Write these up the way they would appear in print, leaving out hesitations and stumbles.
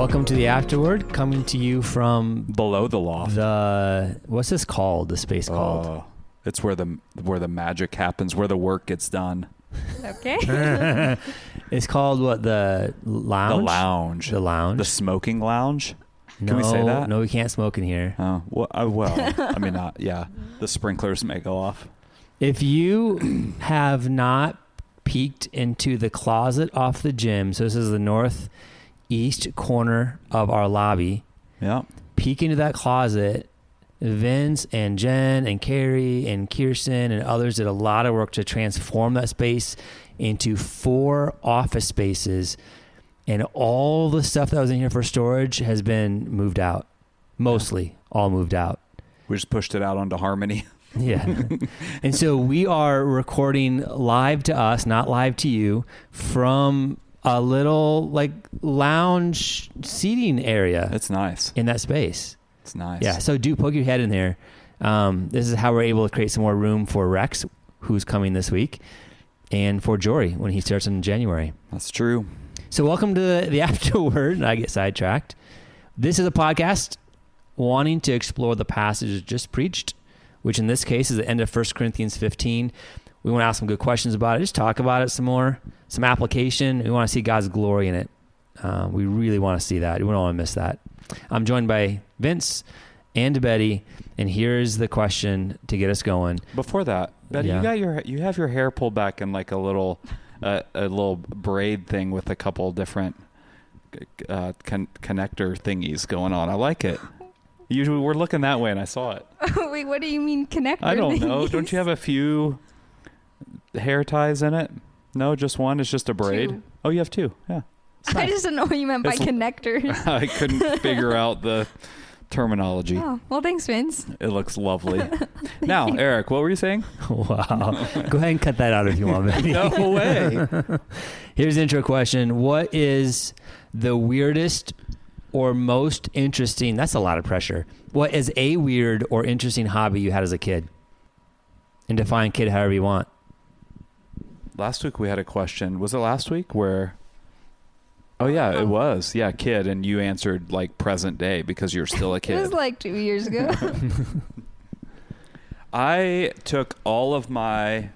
Welcome to the AfterWord, coming to you from below the loft. What's this called? The space called? It's where the magic happens, where the work gets done. Okay. It's called what? The lounge? The lounge. The lounge. The smoking lounge. No, Can we say that? No, we can't smoke in here. Oh, well, I mean, not. Yeah, the sprinklers may go off. If you have not peeked into the closet off the gym, so this is the northeast corner of our lobby. Yeah. Peek into that closet. Vince and Jen and Carrie and Kirsten and others did a lot of work to transform that space into 4 office spaces, and all the stuff that was in here for storage has been moved out. Mostly all moved out. We just pushed it out onto Harmony. Yeah. And so we are recording live to us, not live to you, from a little like lounge seating area. It's nice. In that space. It's nice. Yeah, so do poke your head in there. This is how we're able to create some more room for Rex, who's coming this week, and for Jory when he starts in January. That's true. So welcome to the AfterWord. I get sidetracked. This is a podcast wanting to explore the passage just preached, which in this case is the end of 1 Corinthians 15. We want to ask some good questions about it. Just talk about it some more, some application. We want to see God's glory in it. We really want to see that. We don't want to miss that. I'm joined by Vince and Betty, and here's the question to get us going. Before that, Betty, Yeah. you have your hair pulled back in like a little braid thing with a couple different connector thingies going on. I like it. Usually we're looking that way, and I saw it. Wait, what do you mean connector? I don't know. thingies? Don't you have a few hair ties in it? No, just one. It's just a braid. 2. Oh, you have 2. Yeah. I just didn't know what you meant by connectors. I couldn't figure out the terminology. Oh, well, thanks, Vince. It looks lovely. Now, Eric, what were you saying? Wow. Go ahead and cut that out if you want, baby. No way. Here's the intro question. What is the weirdest or most interesting, that's a lot of pressure. What is a weird or interesting hobby you had as a kid? And define kid however you want. Last week we had a question. Was it last week where... Oh, yeah, it was. Yeah, kid. And you answered like present day because you're still a kid. It was like 2 years ago. I took all of my...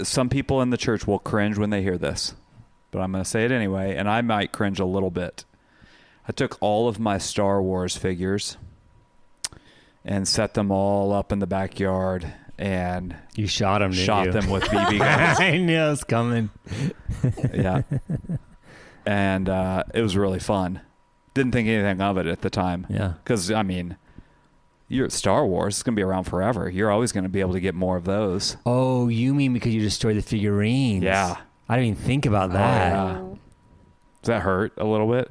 Some people in the church will cringe when they hear this, but I'm going to say it anyway, and I might cringe a little bit. I took all of my Star Wars figures and set them all up in the backyard, and you shot them, shot them with BB guns. I knew it was coming. Yeah. And it was really fun. Didn't think anything of it at the time. Yeah. Because, I mean, you're at Star Wars. It's going to be around forever. You're always going to be able to get more of those. Oh, you mean because you destroyed the figurines? Yeah. I didn't even think about that. Yeah. Does that hurt a little bit?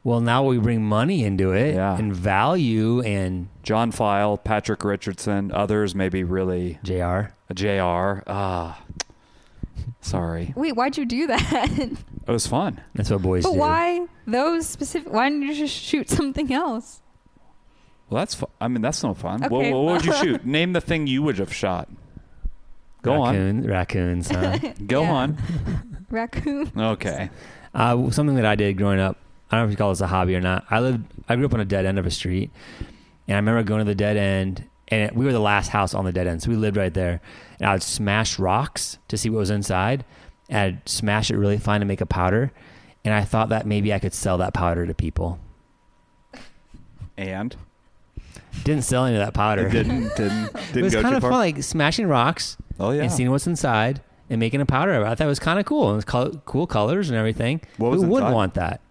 Well, now we bring money into it, Yeah. and value, and... John File, Patrick Richardson, others maybe really... JR. Sorry. Wait, why'd you do that? It was fun. That's what boys But do. why those specific? Why didn't you just shoot something else? Well, that's fun. I mean, that's no fun. Okay. What would you shoot? Name the thing you would have shot. Go on. Raccoons, huh? Go Yeah. on. Raccoon. Okay. Something that I did growing up, I don't know if you call this a hobby or not. I grew up on a dead end of a street, and I remember going to the dead end, and we were the last house on the dead end, so we lived right there. And I would smash rocks to see what was inside, and I'd smash it really fine to make a powder, and I thought that maybe I could sell that powder to people. And? Didn't sell any of that powder. It didn't It was go kind too of far? fun, like smashing rocks and seeing what's inside and making a powder of it. I thought it was kind of cool. It was cool colors and everything. What was Who wouldn't inside? want that?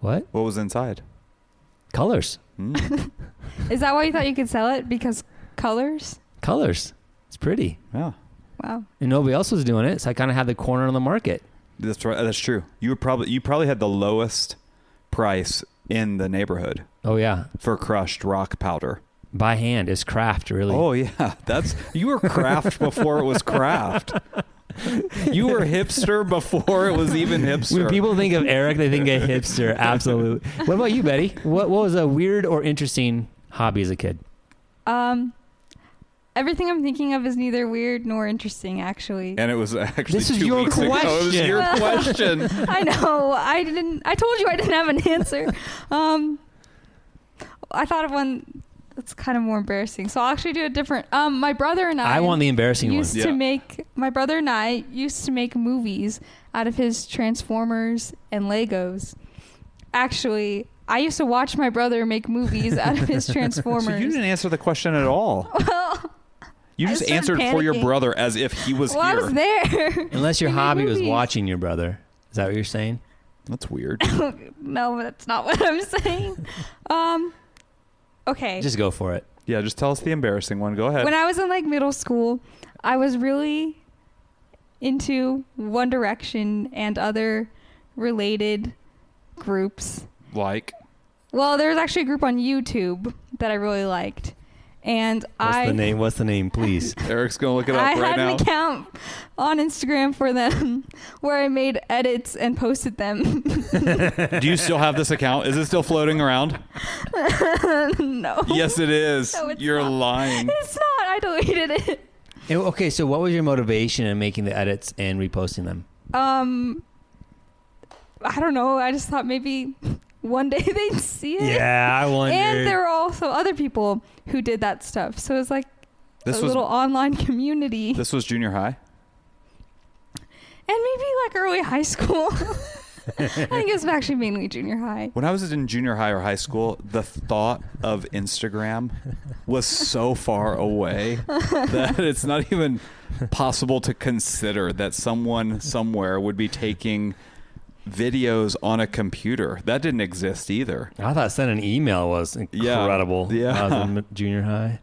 What? What was inside? Colors. Is that why you thought you could sell it? Because colors? Colors. It's pretty. Yeah. Wow. And nobody else was doing it, so I kind of had the corner on the market. That's right. That's true. You probably had the lowest price in the neighborhood Oh, yeah. for crushed rock powder. By hand. It's craft, really. Oh yeah, you were craft before it was craft. You were hipster before it was even hipster. When people think of Eric, they think of hipster. Absolutely. What about you, Betty? What was a weird or interesting hobby as a kid? everything I'm thinking of is neither weird nor interesting, actually. And it was actually This is 2 your weeks ago. It was question. your question. I know. I told you I didn't have an answer. I thought of one that's kind of more embarrassing. So I'll actually do a different. My brother and I want the embarrassing one. used to make. My brother and I used to make movies out of his Transformers and Legos. Actually, I used to watch my brother make movies out of his Transformers. So you didn't answer the question at all. Well, You I just started answered for your panicking. brother as if he was well, here. I was there. Unless your We made hobby was movies. watching your brother. Is that what you're saying? That's weird. No, that's not what I'm saying. Okay. Just go for it. Yeah, just tell us the embarrassing one. Go ahead. When I was in like middle school, I was really into One Direction and other related groups. Like, Well, there was actually a group on YouTube that I really liked. And What's the name, please? Eric's going to look it up I right had now. an account on Instagram for them where I made edits and posted them. Do you still have this account? Is it still floating around? No. Yes, it is. No, it's You're not. lying. It's not. I deleted it. Okay, so what was your motivation in making the edits and reposting them? I don't know. I just thought maybe one day they'd see it. Yeah, I wonder. And there were also other people who did that stuff. So it was like This a was little online community. this was junior high. And maybe like early high school. I think it was actually mainly junior high. When I was in junior high or high school, the thought of Instagram was so far away that it's not even possible to consider that someone somewhere would be taking videos on a computer. That didn't exist either. I thought sending an email was incredible. Yeah. When I was in junior high.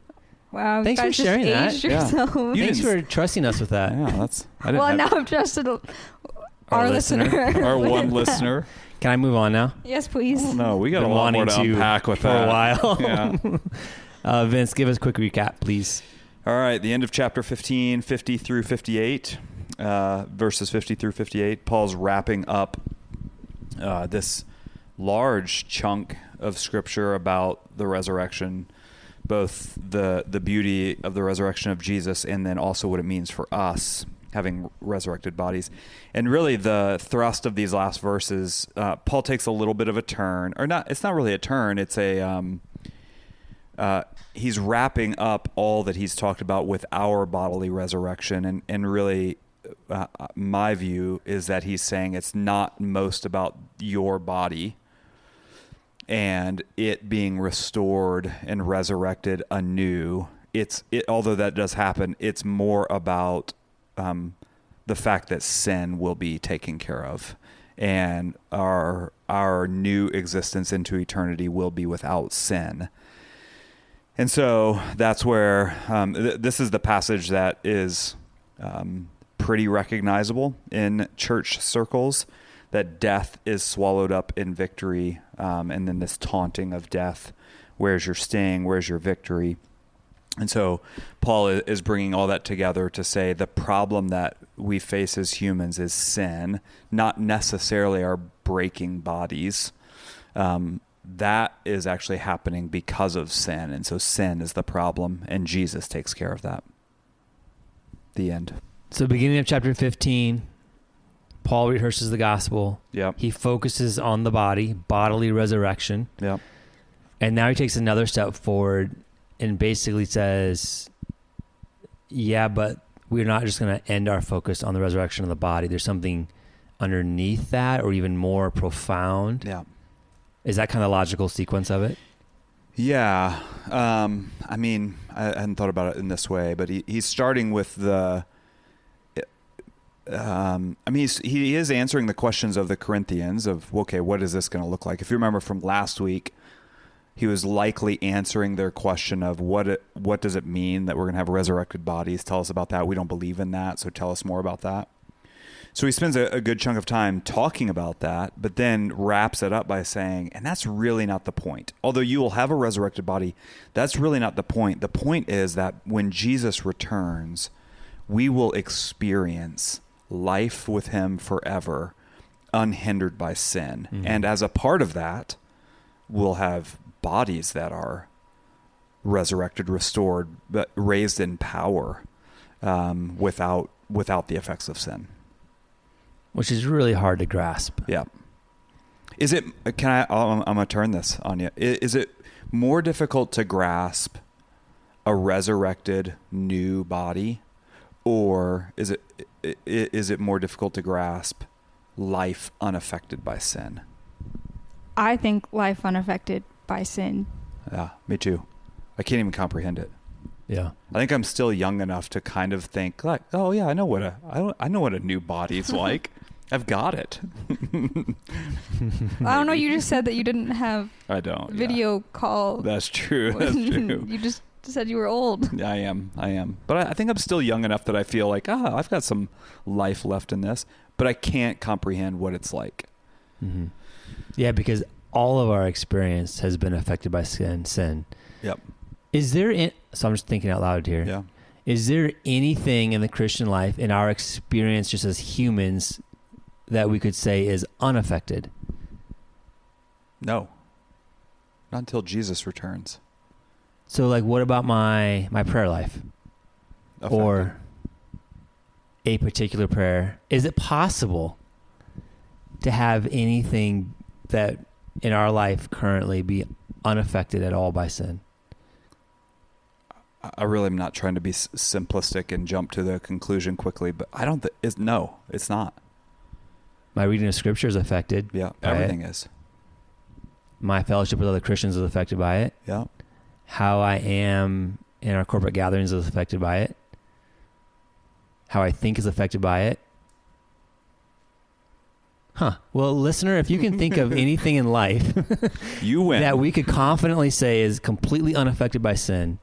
Wow. Thanks you for guys just sharing that. aged Yeah. yourself. You Thanks didn't- for trusting us with that. Yeah, that's. I didn't Well, have now I've trusted Our our listener. listener. our one listener. Can I move on now? Yes, please. Oh, no, we got Been a lot more wanting to to unpack with for that. a while. Yeah. Vince, give us a quick recap, please. All right, the end of chapter 15, 50 through 58, verses 50 through 58. Paul's wrapping up this large chunk of scripture about the resurrection, both the beauty of the resurrection of Jesus and then also what it means for us having resurrected bodies. And really the thrust of these last verses, Paul takes a little bit of a turn, or not, it's not really a turn, it's a... he's wrapping up all that he's talked about with our bodily resurrection. And really, my view is that he's saying it's not most about your body and it being restored and resurrected anew. Although that does happen, it's more about the fact that sin will be taken care of and our new existence into eternity will be without sin. And so that's where this is the passage that is pretty recognizable in church circles, that death is swallowed up in victory, and then this taunting of death. Where's your sting? Where's your victory? And so Paul is bringing all that together to say the problem that we face as humans is sin, not necessarily our breaking bodies. That is actually happening because of sin. And so sin is the problem, and Jesus takes care of that. The end. So beginning of chapter 15, Paul rehearses the gospel. Yep. He focuses on the bodily resurrection. Yep. And now he takes another step forward and basically says, yeah, but we're not just going to end our focus on the resurrection of the body. There's something underneath that, or even more profound. Yeah. Is that kind of the logical sequence of it? Yeah. I mean, I hadn't thought about it in this way, but he's starting with the... he is answering the questions of the Corinthians of, okay, what is this going to look like? If you remember from last week, he was likely answering their question of what does it mean that we're going to have resurrected bodies? Tell us about that. We don't believe in that, so tell us more about that. So he spends a good chunk of time talking about that, but then wraps it up by saying, and that's really not the point. Although you will have a resurrected body, that's really not the point. The point is that when Jesus returns, we will experience life with him forever, unhindered by sin. Mm-hmm. And as a part of that, we'll have bodies that are resurrected, restored, but raised in power, without the effects of sin. Which is really hard to grasp. Yeah. Is it, I'm going to turn this on you. Is it more difficult to grasp a resurrected new body, or is it more difficult to grasp life unaffected by sin? I think life unaffected by sin. Yeah, me too. I can't even comprehend it. Yeah. I think I'm still young enough to kind of think like, oh yeah, I know what a new body's like. I've got it. I don't know. You just said that you didn't have video call. That's true. That's true. You just said you were old. Yeah, I am. But I think I'm still young enough that I feel like, I've got some life left in this, but I can't comprehend what it's like. Mm-hmm. Yeah, because all of our experience has been affected by sin. Yep. So I'm just thinking out loud here. Yeah. Is there anything in the Christian life, in our experience just as humans, that we could say is unaffected? No. Not until Jesus returns. So like, what about my prayer life? Affected. Or a particular prayer? Is it possible to have anything that in our life currently be unaffected at all by sin? I really am not trying to be simplistic and jump to the conclusion quickly, but I don't no, it's not. My reading of scripture is affected. Yeah, everything is. My fellowship with other Christians is affected by it. Yeah. How I am in our corporate gatherings is affected by it. How I think is affected by it. Huh. Well, listener, if you can think of anything in life you win. that we could confidently say is completely unaffected by sin,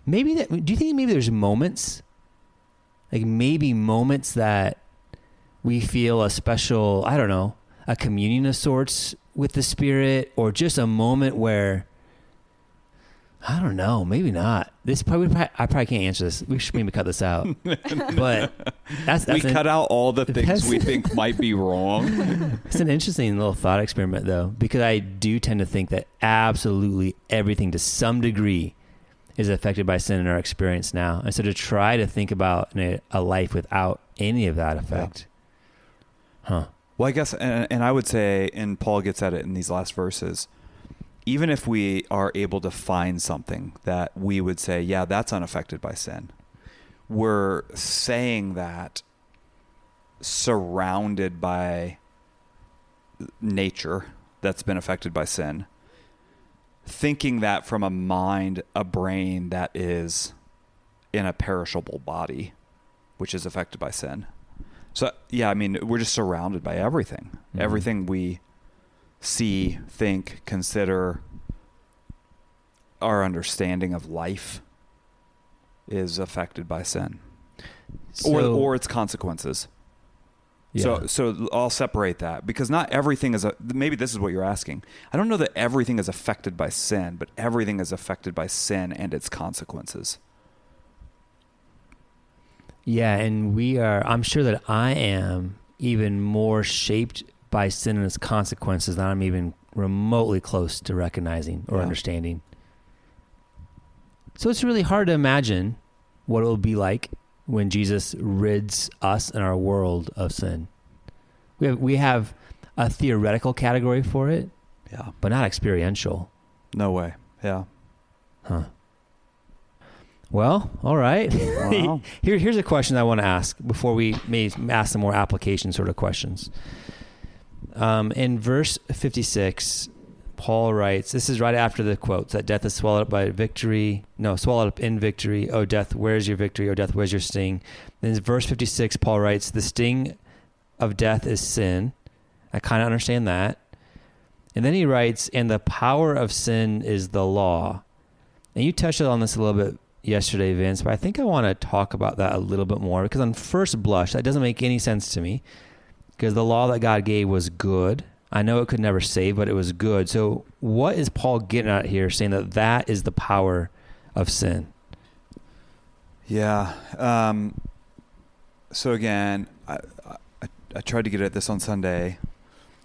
do you think maybe there's moments, like maybe moments that we feel a special, I don't know, a communion of sorts with the Spirit, or just a moment where, I don't know, maybe not. I probably can't answer this. We should maybe cut this out. But we cut out all the things we think might be wrong. It's an interesting little thought experiment, though, because I do tend to think that absolutely everything to some degree is affected by sin in our experience now. And so to try to think about a life without any of that effect. Yeah. Huh. Well, I guess, and I would say, and Paul gets at it in these last verses, even if we are able to find something that we would say, yeah, that's unaffected by sin, we're saying that surrounded by nature that's been affected by sin, thinking that from a brain that is in a perishable body, which is affected by sin. So, yeah, I mean, we're just surrounded by everything. Mm-hmm. Everything we see, think, consider, our understanding of life is affected by sin, or its consequences. Yeah. So I'll separate that, because not everything is maybe this is what you're asking. I don't know that everything is affected by sin, but everything is affected by sin and its consequences. Yeah, and I'm sure that I am even more shaped by sin and its consequences than I'm even remotely close to recognizing or understanding. So it's really hard to imagine what it will be like when Jesus rids us and our world of sin. We have a theoretical category for it, but not experiential. No way. Yeah. Huh. Well, all right. Wow. Here's a question I want to ask before we may ask some more application sort of questions. In verse 56, Paul writes, this is right after the quotes, that death is swallowed up in victory. O death, where's your victory? O death, where's your sting? Then in verse 56, Paul writes, the sting of death is sin. I kind of understand that. And then he writes, and the power of sin is the law. And you touched on this a little bit yesterday, Vince, but I think I want to talk about that a little bit more, because on first blush, that doesn't make any sense to me, because the law that God gave was good. I know it could never save, but it was good. So what is Paul getting at here, saying that is the power of sin? Yeah. So again, I tried to get at this on Sunday,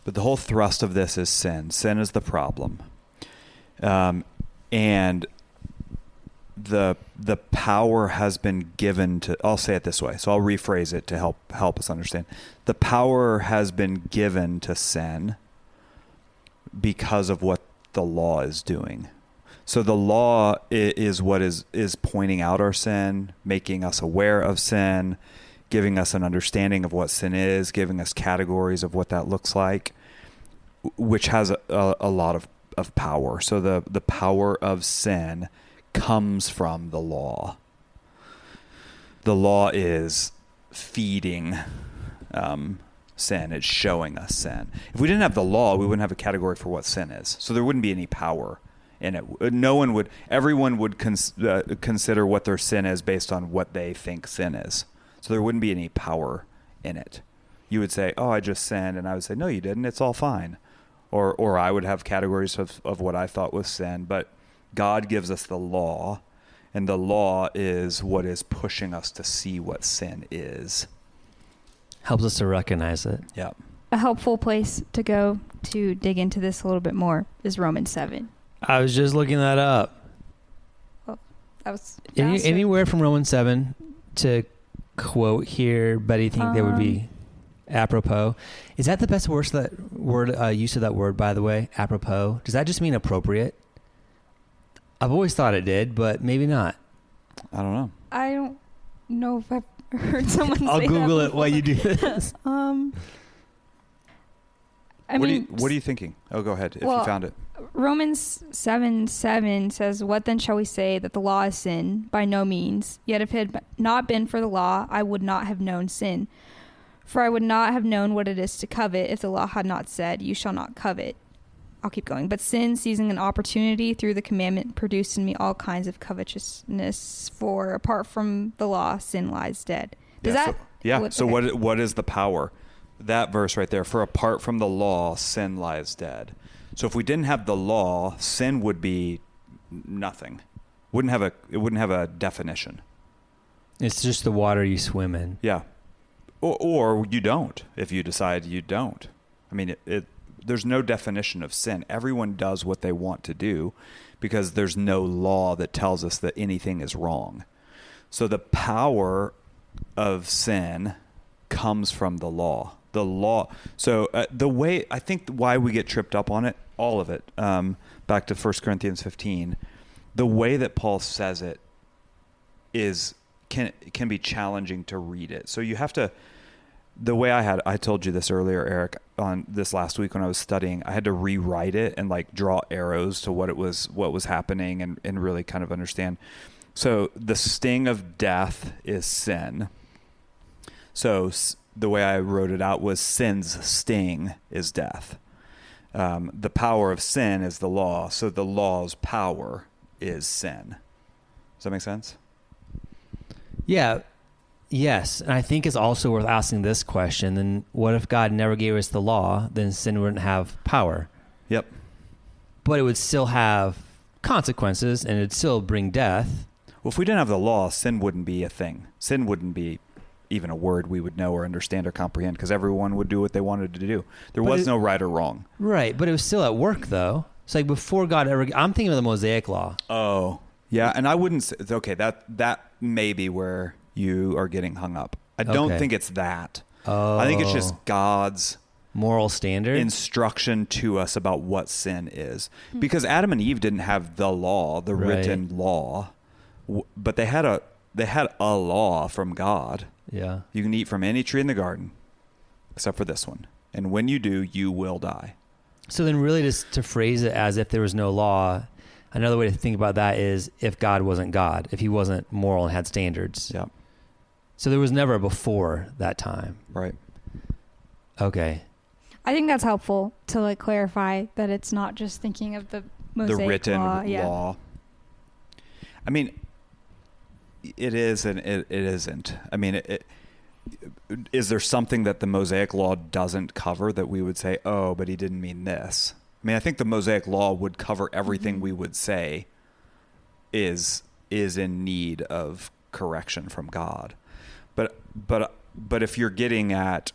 but the whole thrust of this is sin. Sin is the problem. And the power has been given to, I'll say it this way, so I'll rephrase it to help us understand. The power has been given to sin because of what the law is doing. So the law is what is pointing out our sin, making us aware of sin, giving us an understanding of what sin is, giving us categories of what that looks like, which has a lot of power. So the power of sin comes from the law. The law is feeding sin. It's showing us sin. If we didn't have the law, we wouldn't have a category for what sin is. So there wouldn't be any power in it. Everyone would consider what their sin is based on what they think sin is. So there wouldn't be any power in it. You would say, oh, I just sinned. And I would say, no, you didn't. It's all fine. Or I would have categories of what I thought was sin. But God gives us the law, and the law is what is pushing us to see what sin is. Helps us to recognize it. Yeah. A helpful place to go to dig into this a little bit more is Romans 7. I was just looking that up. Well, that was anywhere from Romans 7 to quote here, but do you think that would be apropos? Is that the best use of that word, by the way? Apropos. Does that just mean appropriate? I've always thought it did, but maybe not. I don't know. I don't know if I've heard someone I'll say Google that it while you do this. What are you thinking? Oh, go ahead if you found it. Romans 7:7 says, "What then shall we say, that the law is sin? By no means. Yet if it had not been for the law, I would not have known sin. For I would not have known what it is to covet if the law had not said, you shall not covet." I'll keep going. "But sin, seizing an opportunity through the commandment, produced in me all kinds of covetousness. For apart from the law, sin lies dead." So what is the power? That verse right there. For apart from the law, sin lies dead. So if we didn't have the law, sin would be nothing. It wouldn't have a definition. It's just the water you swim in. Yeah. Or you don't, if you decide you don't. I mean, there's no definition of sin. Everyone does what they want to do because there's no law that tells us that anything is wrong. So the power of sin comes from the law. The law. So I think why we get tripped up on it, all of it, back to 1 Corinthians 15, the way that Paul says it can be challenging to read it. So you have to, the way I told you this earlier, Eric, on this last week when I was studying, I had to rewrite it and like draw arrows to what was happening and really kind of understand. So the sting of death is sin. So the way I wrote it out was sin's sting is death. The power of sin is the law. So the law's power is sin. Does that make sense? Yeah. Yes. And I think it's also worth asking this question. Then what if God never gave us the law? Then sin wouldn't have power. Yep. But it would still have consequences and it'd still bring death. Well, if we didn't have the law, sin wouldn't be a thing. Sin wouldn't be even a word we would know or understand or comprehend because everyone would do what they wanted to do. There was no right or wrong. Right. But it was still at work, though. It's like before God ever... I'm thinking of the Mosaic Law. Oh, yeah. And I wouldn't say... Okay, that may be where you are getting hung up. I don't think it's that. Oh. I think it's just God's... moral standard? Instruction to us about what sin is. Because Adam and Eve didn't have the law, the written law, but they had a law from God. Yeah. You can eat from any tree in the garden except for this one. And when you do, you will die. So then really just to phrase it as if there was no law, another way to think about that is if God wasn't God, if he wasn't moral and had standards. Yeah. So there was never a before that time. Right. Okay. I think that's helpful to like clarify that it's not just thinking of the Mosaic written law. law. Yeah. I mean, it is and it isn't. I mean, is there something that the Mosaic law doesn't cover that we would say, oh, but he didn't mean this? I mean, I think the Mosaic law would cover everything we would say is in need of correction from God. But if you're getting at,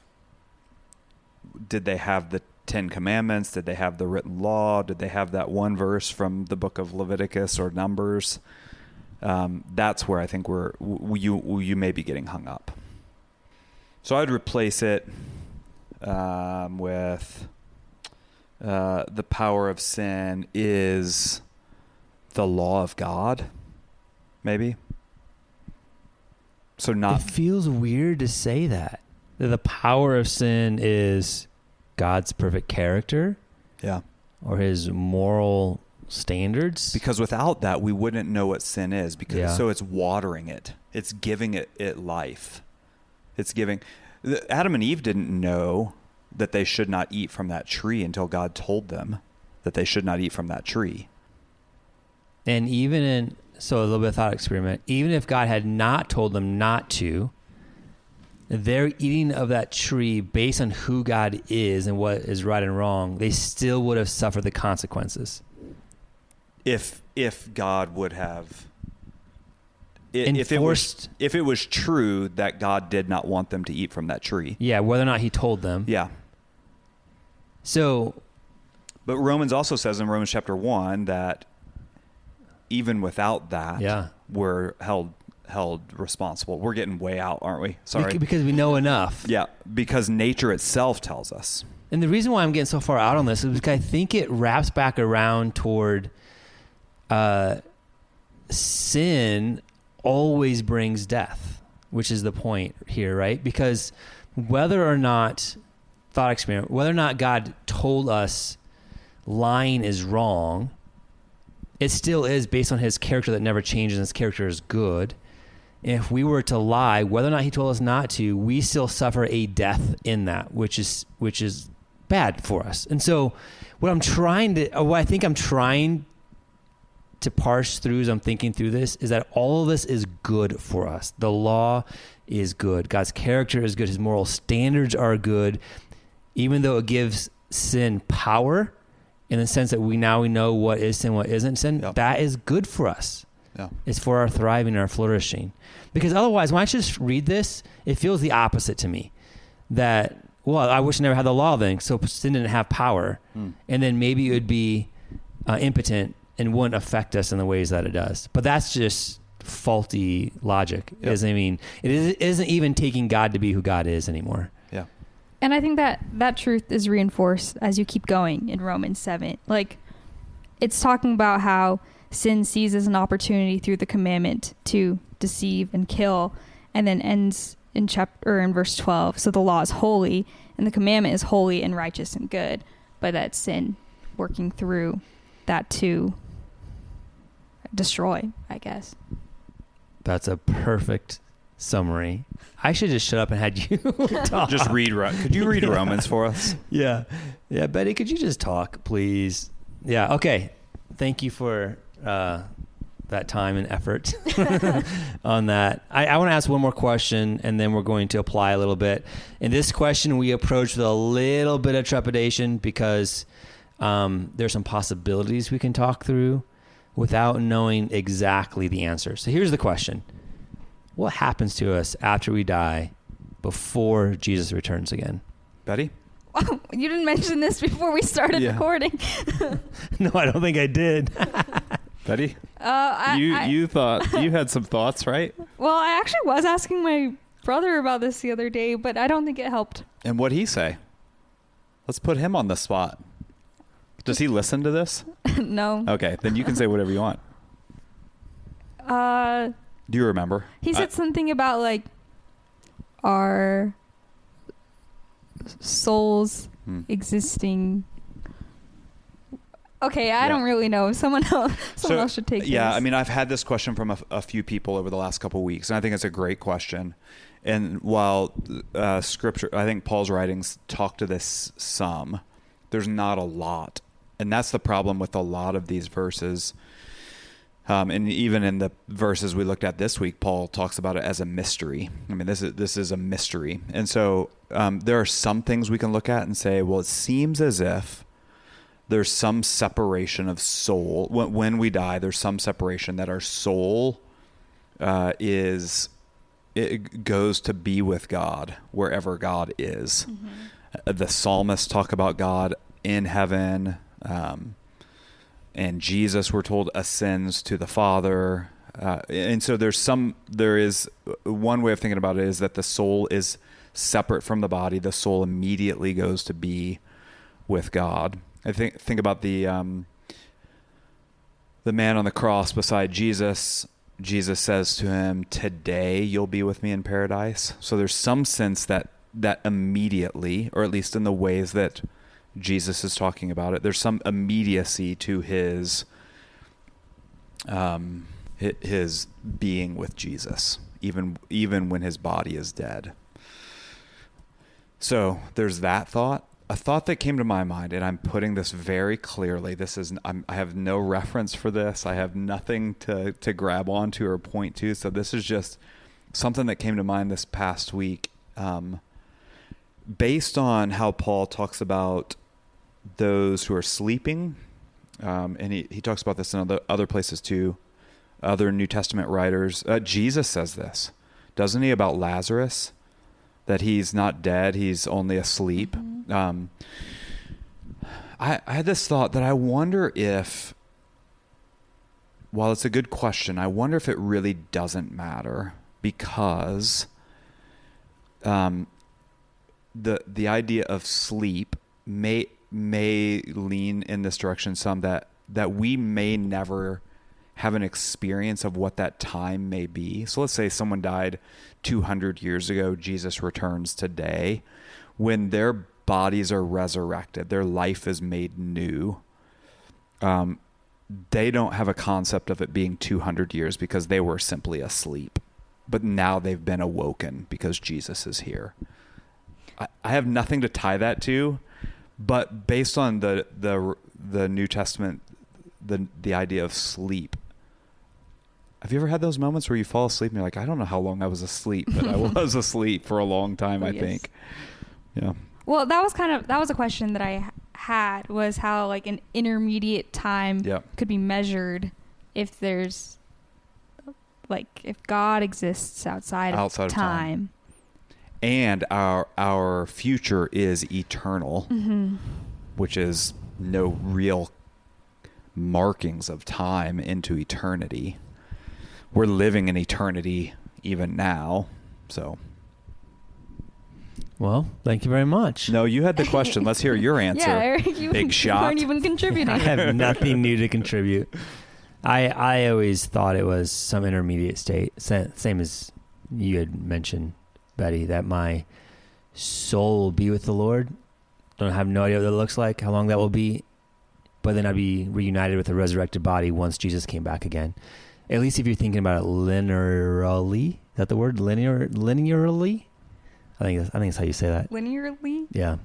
did they have the 10 Commandments? Did they have the written law? Did they have that one verse from the book of Leviticus or Numbers? That's where I think you may be getting hung up. So I'd replace it with the power of sin is the law of God, maybe. So It feels weird to say that the power of sin is God's perfect character, or his moral standards. Because without that, we wouldn't know what sin is. So it's watering it. It's giving it life. It's giving. Adam and Eve didn't know that they should not eat from that tree until God told them that they should not eat from that tree. And so a little bit of thought experiment, even if God had not told them not to, their eating of that tree based on who God is and what is right and wrong, they still would have suffered the consequences. If God would have enforced, if it was true that God did not want them to eat from that tree. Yeah, whether or not he told them. Yeah. So, but Romans also says in Romans chapter 1 that even without that, we're held responsible. We're getting way out, aren't we? Sorry. Because we know enough. Yeah, because nature itself tells us. And the reason why I'm getting so far out on this is because I think it wraps back around toward sin always brings death, which is the point here, right? Because whether or not God told us lying is wrong, it still is based on his character that never changes, and his character is good. And if we were to lie, whether or not he told us not to, we still suffer a death in that, which is bad for us. And so what I think I'm trying to parse through as I'm thinking through this is that all of this is good for us. The law is good. God's character is good. His moral standards are good, even though it gives sin power in the sense that we know what is sin, what isn't sin. Yep. That is good for us. Yeah. It's for our thriving and our flourishing. Because otherwise, when I just read this, it feels the opposite to me. That, well, I wish I never had the law then, so sin didn't have power. And then maybe it would be impotent and wouldn't affect us in the ways that it does. But that's just faulty logic. Yep. It isn't even taking God to be who God is anymore. Yeah. And I think that truth is reinforced as you keep going in Romans 7. Like, it's talking about how sin seizes an opportunity through the commandment to deceive and kill, and then ends in verse 12. So the law is holy, and the commandment is holy and righteous and good, but that's sin working through that to destroy, I guess. That's a perfect summary. I should just shut up and had you talk. Just read. Could you read Romans for us? Yeah. Betty, could you just talk, please? Yeah. Okay. Thank you for that time and effort on that. I want to ask one more question, and then we're going to apply a little bit. And this question we approach with a little bit of trepidation because there's some possibilities we can talk through without knowing exactly the answer. So here's the question. What happens to us after we die before Jesus returns again? Betty? Wow, you didn't mention this before we started recording. No, I don't think I did. Betty? You thought you had some thoughts, right? Well, I actually was asking my brother about this the other day, but I don't think it helped. And what'd he say? Let's put him on the spot. Does he listen to this? No. Okay, then you can say whatever you want. Do you remember? He said something about like our souls existing. Okay, I don't really know. Someone else should take this. Yeah, I mean, I've had this question from a few people over the last couple of weeks, and I think it's a great question. And while Scripture, I think Paul's writings talk to this some, there's not a lot. And that's the problem with a lot of these verses. And even in the verses we looked at this week, Paul talks about it as a mystery. I mean, this is a mystery. And so there are some things we can look at and say, well, it seems as if there's some separation of soul. When we die, there's some separation that our soul it goes to be with God wherever God is. Mm-hmm. The psalmists talk about God in heaven. And Jesus, we're told, ascends to the Father. And so there is one way of thinking about it is that the soul is separate from the body. The soul immediately goes to be with God. I think about the man on the cross beside Jesus. Jesus says to him, "Today you'll be with me in paradise." So there's some sense that immediately, or at least in the ways that Jesus is talking about it, there's some immediacy to his being with Jesus, even when his body is dead. So there's that thought. A thought that came to my mind, and I'm putting this very clearly. I have no reference for this. I have nothing to grab onto or point to. So this is just something that came to mind this past week, based on how Paul talks about those who are sleeping, and he talks about this in other places too. Other New Testament writers. Jesus says this, doesn't he, about Lazarus? That he's not dead, he's only asleep. Mm-hmm. I had this thought that I wonder if, while it's a good question, I wonder if it really doesn't matter, because the idea of sleep may lean in this direction some, that we may never have an experience of what that time may be. So let's say someone died 200 years ago, Jesus returns today. When their bodies are resurrected, their life is made new. They don't have a concept of it being 200 years because they were simply asleep. But now they've been awoken because Jesus is here. I have nothing to tie that to, but based on the New Testament, the idea of sleep. Have you ever had those moments where you fall asleep and you're like, I don't know how long I was asleep, but I was asleep for a long time, I think. Yeah. Well, that was a question that I had, was how like an intermediate time could be measured if there's if God exists outside of time. And our future is eternal, mm-hmm. which is no real markings of time into eternity. We're living in eternity even now, so. Well, thank you very much. No, you had the question. Let's hear your answer. Yeah, Eric, you weren't even contributing. I have nothing new to contribute. I always thought it was some intermediate state, same as you had mentioned, Betty, that my soul will be with the Lord. Don't have no idea what that looks like, how long that will be, but then I'd be reunited with a resurrected body once Jesus came back again. At least if you're thinking about it linearly. Is that the word? Linearly? I think that's how you say that. Linearly? Yeah.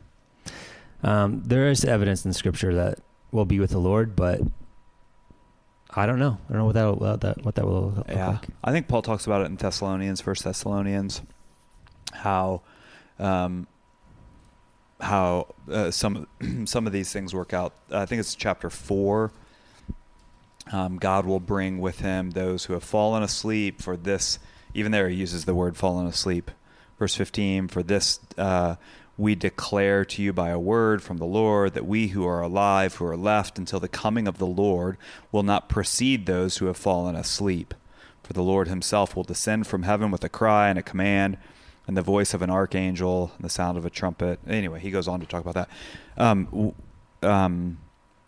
There is evidence in Scripture that we'll be with the Lord, but I don't know. I don't know what that will look like. I think Paul talks about it in First Thessalonians, how some of these things work out. I think it's chapter 4. God will bring with him those who have fallen asleep. For this, even there he uses the word fallen asleep. Verse 15, for this we declare to you by a word from the Lord, that we who are alive, who are left until the coming of the Lord, will not precede those who have fallen asleep. For the Lord himself will descend from heaven with a cry and a command, and the voice of an archangel, and the sound of a trumpet. Anyway, he goes on to talk about that.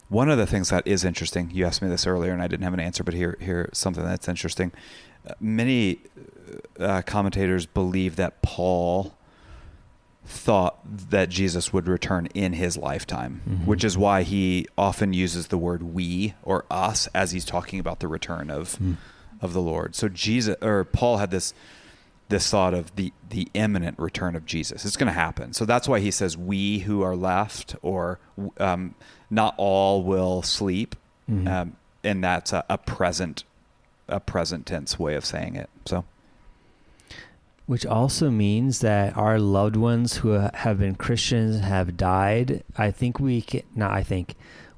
One of the things that is interesting, you asked me this earlier and I didn't have an answer, but here something that's interesting. Many commentators believe that Paul thought that Jesus would return in his lifetime, mm-hmm. which is why he often uses the word we or us as he's talking about the return of the Lord. So Paul had this thought of the imminent return of Jesus. It's going to happen. So that's why he says we who are left, or not all will sleep. Mm-hmm. And that's a present tense way of saying it. So, which also means that our loved ones who have been Christians have died.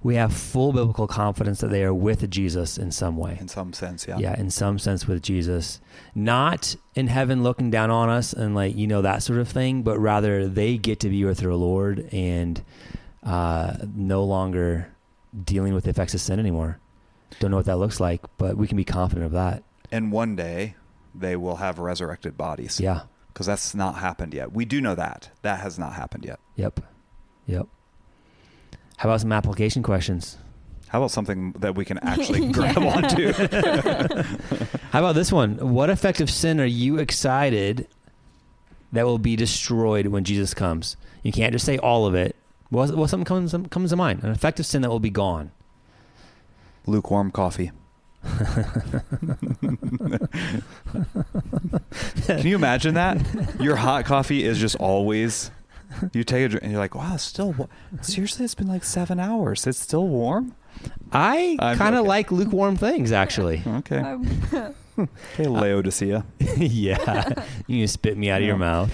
We have full biblical confidence that they are with Jesus in some way. In some sense, yeah. Yeah, in some sense with Jesus. Not in heaven looking down on us and that sort of thing, but rather they get to be with their Lord and no longer dealing with the effects of sin anymore. Don't know what that looks like, but we can be confident of that. And one day they will have resurrected bodies. Yeah. Because that's not happened yet. We do know that. That has not happened yet. Yep. How about some application questions? How about something that we can actually grab onto? How about this one? What effective sin are you excited that will be destroyed when Jesus comes? You can't just say all of it. Well, something comes to mind. An effective sin that will be gone. Lukewarm coffee. Can you imagine that? Your hot coffee is just always... You take a drink and you're like, wow, seriously, it's been like 7 hours. It's still warm? I kind of like lukewarm things, actually. Okay. Okay, Laodicea. Yeah. You can spit me out of your mouth.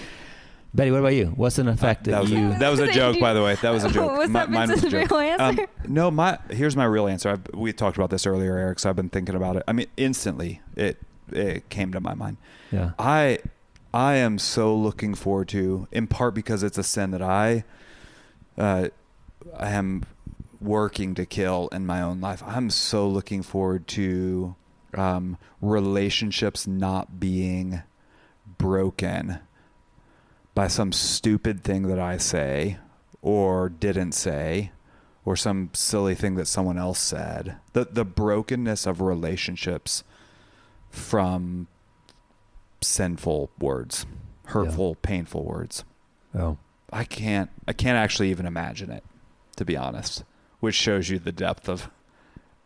Betty, what about you? What's an effect that you... That was a joke, by the way. That was a joke. Was that Vince's real answer? No, here's my real answer. We talked about this earlier, Eric, so I've been thinking about it. I mean, instantly, it came to my mind. Yeah. I am so looking forward to, in part because it's a sin that I am working to kill in my own life. I'm so looking forward to relationships not being broken by some stupid thing that I say or didn't say or some silly thing that someone else said. The brokenness of relationships from sinful words, hurtful, painful words. Oh. I can't actually even imagine it, to be honest, which shows you the depth of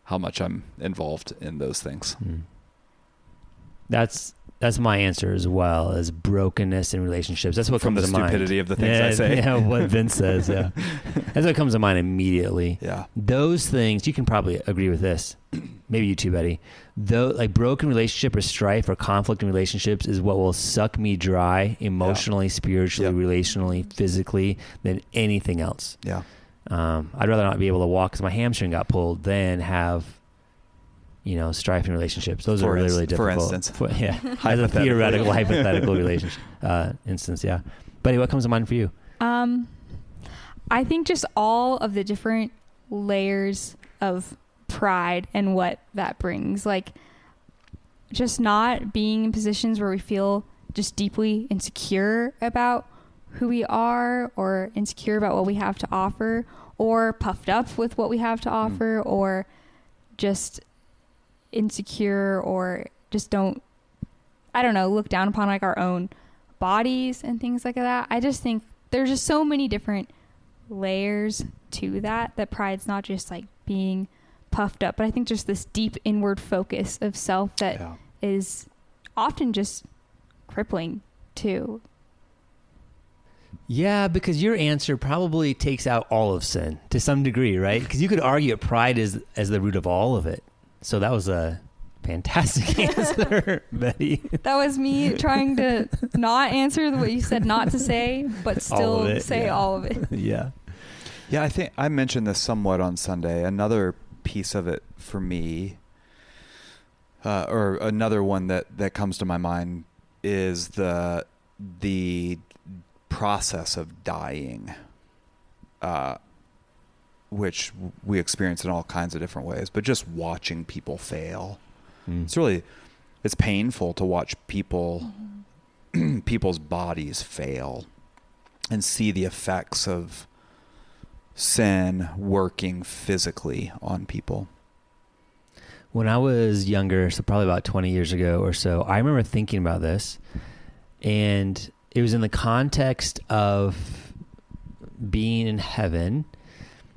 how much I'm involved in those things. That's my answer as well, as brokenness in relationships. That's what From comes the to mind. stupidity of the things I say. Yeah, what Vince says, yeah. That's what comes to mind immediately. Yeah. Those things, you can probably agree with this. Maybe you too, Betty. Though, like broken relationship or strife or conflict in relationships is what will suck me dry emotionally, spiritually, relationally, physically than anything else. Yeah. I'd rather not be able to walk because my hamstring got pulled than have, strife in relationships. Those are really, really difficult. For instance. Yeah. As a theoretical, hypothetical relationship instance, yeah. Betty, what comes to mind for you? I think just all of the different layers of pride and what that brings. Like, just not being in positions where we feel just deeply insecure about who we are or insecure about what we have to offer or puffed up with what we have to offer or just insecure or just look down upon like our own bodies and things like that. I just think there's just so many different layers to that pride's not just like being puffed up, but I think just this deep inward focus of self that is often just crippling too. Yeah, because your answer probably takes out all of sin to some degree, right? Because you could argue that pride is as the root of all of it. So that was a fantastic answer, Betty. That was me trying to not answer what you said not to say, but still say all of it. Yeah. Yeah, I think I mentioned this somewhat on Sunday. Another piece of it for me, or another one that comes to my mind is the process of dying, which we experience in all kinds of different ways, but just watching people fail. It's painful to watch people's bodies fail and see the effects of sin working physically on people. When I was younger, so probably about 20 years ago or so, I remember thinking about this, and it was in the context of being in heaven,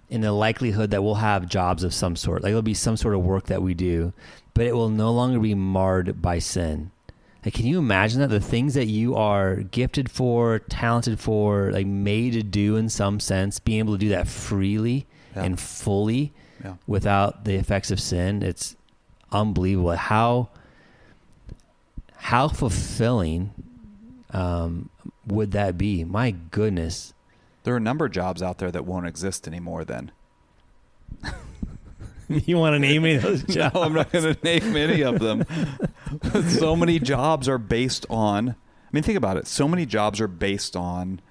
in the likelihood that we'll have jobs of some sort. Like there'll be some sort of work that we do, but it will no longer be marred by sin. Like, can you imagine that? The things that you are gifted for, talented for, like made to do in some sense, being able to do that freely and fully without the effects of sin, it's unbelievable. How fulfilling would that be? My goodness. There are a number of jobs out there that won't exist anymore then. You want to name any of those jobs? No, I'm not going to name any of them. So many jobs are based on, think about it. So many jobs are based on,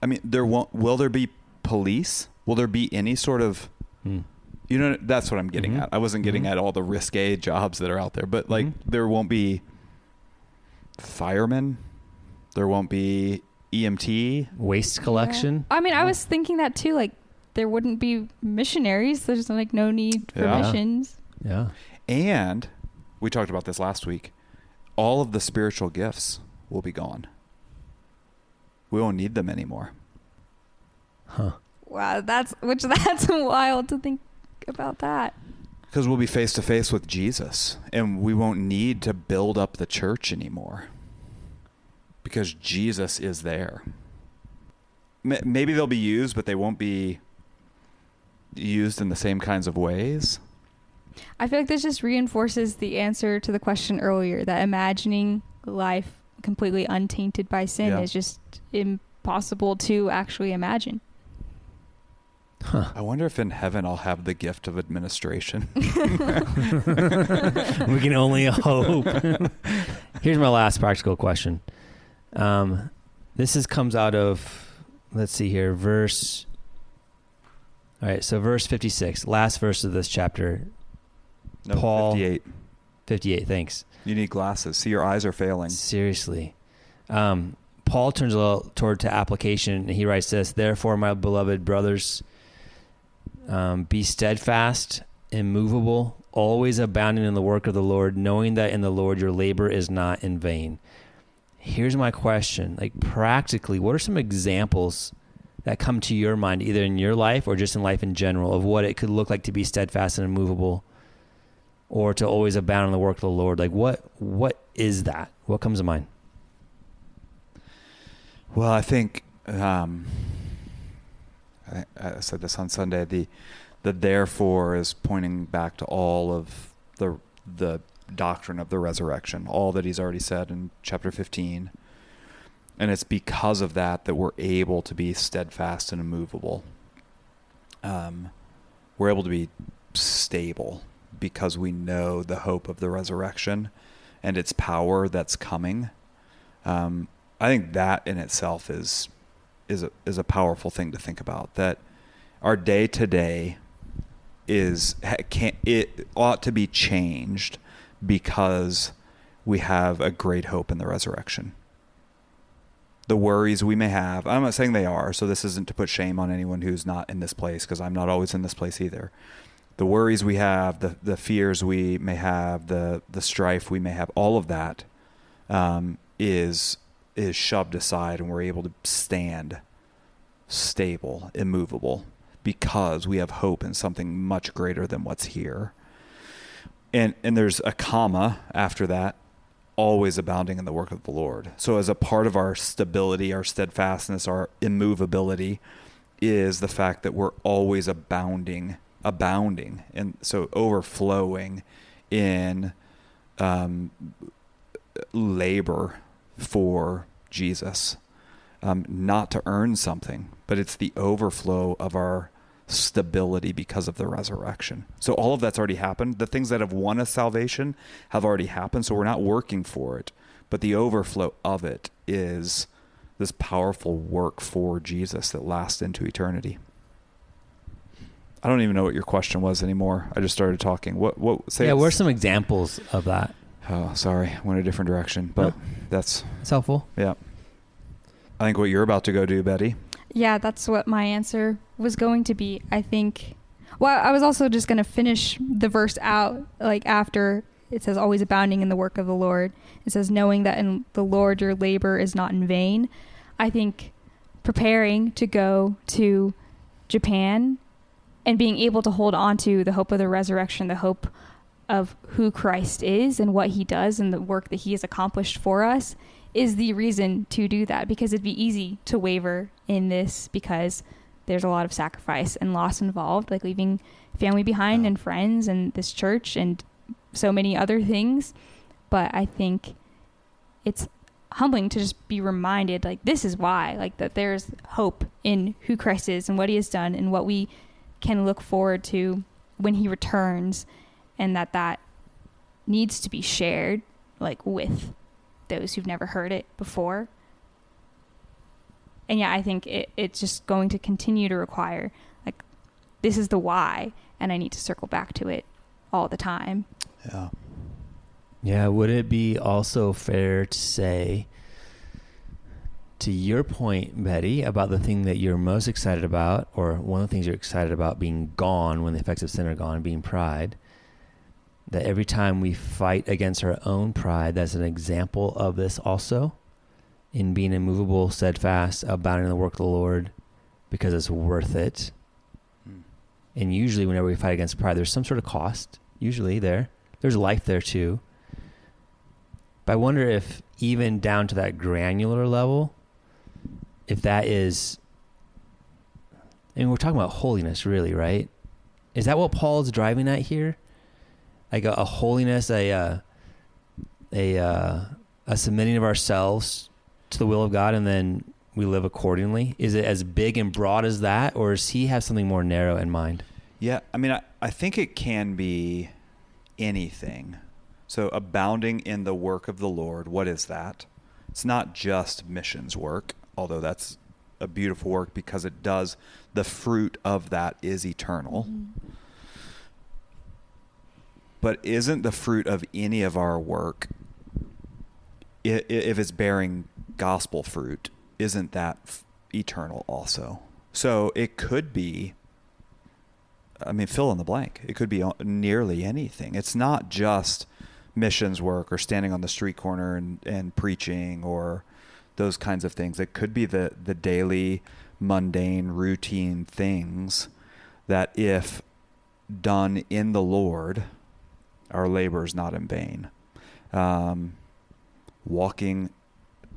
will there be police? Will there be any sort of You know, that's what I'm getting Mhm. at. I wasn't getting Mhm. at all the risque jobs that are out there, but like there won't be firemen, there won't be EMT. Waste collection. I mean, I was thinking that too. Like, there wouldn't be missionaries. There's like no need for Yeah. missions. Yeah. And we talked about this last week. All of the spiritual gifts will be gone. We won't need them anymore. Huh. Wow, that's wild to think about that. Because we'll be face to face with Jesus, and we won't need to build up the church anymore. Because Jesus is there. Maybe they'll be used, but they won't be used in the same kinds of ways. I feel like this just reinforces the answer to the question earlier, that imagining life completely untainted by sin Yeah. is just impossible to actually imagine. Huh. I wonder if in heaven I'll have the gift of administration. We can only hope. Here's my last practical question. Comes out of, let's see here, verse 56, last verse of this chapter. No, Paul. 58. Thanks. You need glasses. See, your eyes are failing. Seriously. Paul turns a little toward to application, and he writes this: "Therefore, my beloved brothers, be steadfast, immovable, always abounding in the work of the Lord, knowing that in the Lord your labor is not in vain." Here's my question. Like, practically, what are some examples that come to your mind, either in your life or just in life in general, of what it could look like to be steadfast and immovable, or to always abound in the work of the Lord? Like, what is that? What comes to mind? Well, I think I said this on Sunday. The therefore is pointing back to all of the doctrine of the resurrection, all that he's already said in chapter 15. And it's because of that we're able to be steadfast and immovable. We're able to be stable because we know the hope of the resurrection and its power that's coming. I think that in itself is a powerful thing to think about. That our day to day it ought to be changed because we have a great hope in the resurrection. The worries we may have, I'm not saying they are, so this isn't to put shame on anyone who's not in this place, because I'm not always in this place either. The worries we have, the fears we may have, the strife we may have, all of that is shoved aside, and we're able to stand stable, immovable, because we have hope in something much greater than what's here. And there's a comma after that, always abounding in the work of the Lord. So as a part of our stability, our steadfastness, our immovability is the fact that we're always abounding, and so overflowing in labor for Jesus, not to earn something, but it's the overflow of our stability because of the resurrection. So all of that's already happened. The things that have won us salvation have already happened, so we're not working for it, but the overflow of it is this powerful work for Jesus that lasts into eternity. I don't even know what your question was anymore. I just started talking. What say? Yeah, what are some examples of that? Oh, sorry. Went a different direction, but It's helpful. yeah. I think what you're about to go do, Betty. Yeah, that's what my answer was going to be. I think, well, I was also just going to finish the verse out, like after it says, always abounding in the work of the Lord. It says, knowing that in the Lord your labor is not in vain. I think preparing to go to Japan and being able to hold on to the hope of the resurrection, the hope of who Christ is and what he does and the work that he has accomplished for us is the reason to do that, because it'd be easy to waver in this because there's a lot of sacrifice and loss involved, like leaving family behind and friends and this church and so many other things. But I think it's humbling to just be reminded, like, this is why, like, that there's hope in who Christ is and what he has done and what we can look forward to when he returns, and that needs to be shared, like, with those who've never heard it before. And yeah, I think it's just going to continue to require, like, this is the why, and I need to circle back to it all the time. Yeah. Yeah. Would it be also fair to say, to your point, Betty, about the thing that you're most excited about, or one of the things you're excited about being gone when the effects of sin are gone, being pride, that every time we fight against our own pride, that's an example of this also, in being immovable, steadfast, abounding in the work of the Lord, because it's worth it. And usually whenever we fight against pride, there's some sort of cost, usually there's life there too. But I wonder if even down to that granular level, if that is, I mean, we're talking about holiness really, right? Is that what Paul's driving at here? Like a holiness, a submitting of ourselves to the will of God, and then we live accordingly? Is it as big and broad as that, or does he have something more narrow in mind? Yeah, I mean, I think it can be anything. So abounding in the work of the Lord, what is that? It's not just missions work, although that's a beautiful work because it does, the fruit of that is eternal. Mm-hmm. But isn't the fruit of any of our work, if it's bearing gospel fruit, isn't that eternal also? So it could be, I mean, fill in the blank. It could be nearly anything. It's not just missions work or standing on the street corner and preaching or those kinds of things. It could be the daily, mundane, routine things that, if done in the Lord, our labor is not in vain. Walking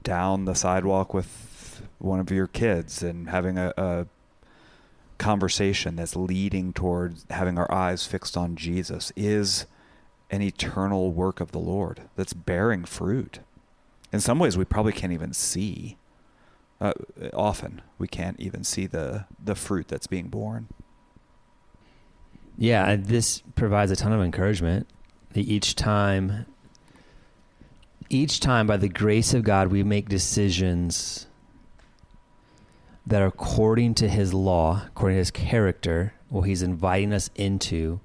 down the sidewalk with one of your kids and having a conversation that's leading towards having our eyes fixed on Jesus is an eternal work of the Lord that's bearing fruit. In some ways, we probably can't even see. Often, we can't even see the fruit that's being born. Yeah, this provides a ton of encouragement. Each time, by the grace of God, we make decisions that are according to his law, according to his character, what he's inviting us into,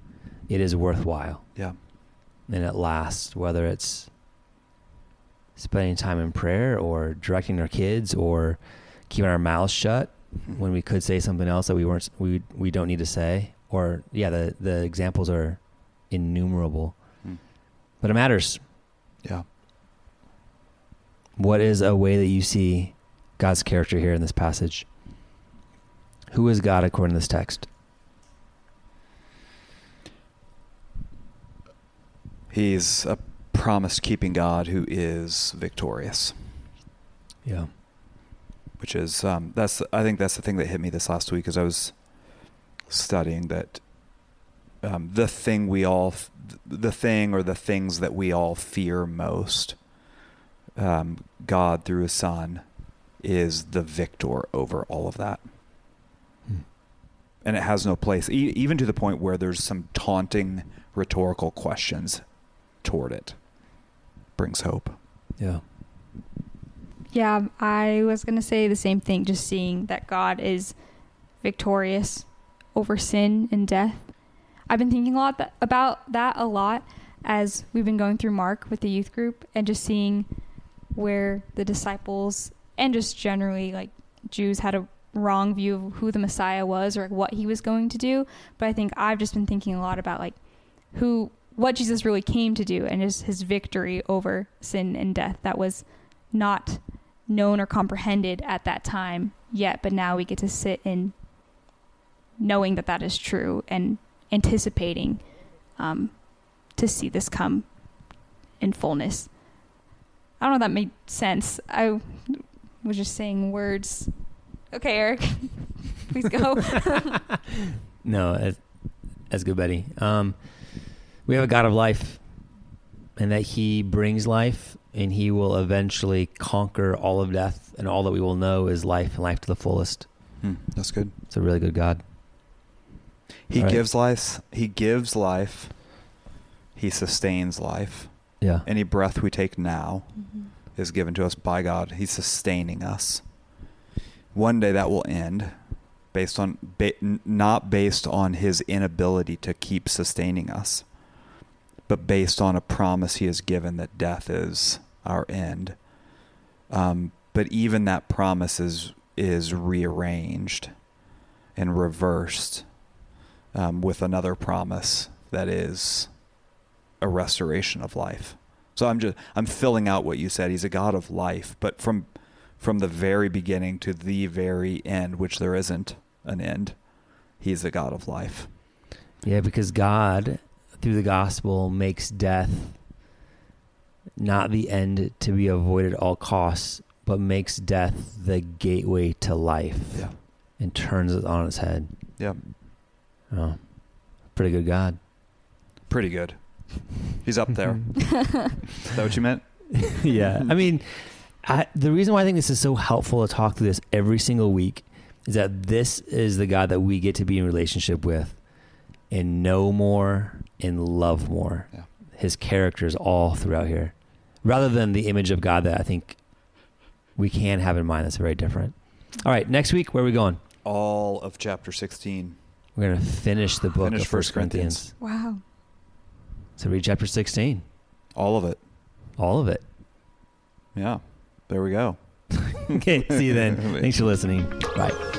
it is worthwhile. Yeah. And it lasts, whether it's spending time in prayer or directing our kids or keeping our mouths shut when we could say something else that we don't need to say. Or, yeah, the examples are innumerable. But it matters. Yeah. What is a way that you see God's character here in this passage? Who is God according to this text? He's a promise-keeping God who is victorious. Yeah. Which is, I think that's the thing that hit me this last week as I was studying that the thing or the things that we all fear most, God through his Son is the victor over all of that. And it has no place, even to the point where there's some taunting rhetorical questions toward it. Brings hope. Yeah. Yeah, I was going to say the same thing, just seeing that God is victorious over sin and death. I've been thinking about that a lot as we've been going through Mark with the youth group, and just seeing where the disciples and just generally like Jews had a wrong view of who the Messiah was or what he was going to do. But I think I've just been thinking a lot about like what Jesus really came to do, and his victory over sin and death that was not known or comprehended at that time yet, but now we get to sit in knowing that is true and anticipating to see this come in fullness. I don't know if that made sense. I was just saying words. Okay, Eric, please go. No, that's good, Betty. We have a God of life, and that he brings life, and he will eventually conquer all of death, and all that we will know is life and life to the fullest. That's good. It's a really good God. He gives life. He gives life. He sustains life. Yeah. Any breath we take now is given to us by God. He's sustaining us. One day that will end, not based on his inability to keep sustaining us, but based on a promise he has given that death is our end. But even that promise is rearranged and reversed with another promise that is a restoration of life. So I'm filling out what you said. He's a God of life, but from the very beginning to the very end, which there isn't an end, he's a God of life. Yeah, because God, through the gospel, makes death not the end to be avoided at all costs, but makes death the gateway to life. Yeah. And turns it on its head. Yep. Oh, pretty good God. Pretty good. He's up there. Is that what you meant? Yeah. I mean, the reason why I think this is so helpful to talk through this every single week is that this is the God that we get to be in relationship with and know more and love more. Yeah. His character is all throughout here, rather than the image of God that I think we can have in mind that's very different. All right, next week, where are we going? All of chapter 16. We're going to finish the book of 1 Corinthians. Wow. So read chapter 16. All of it. All of it. Yeah. There we go. Okay, see you then. Thanks for listening. Bye.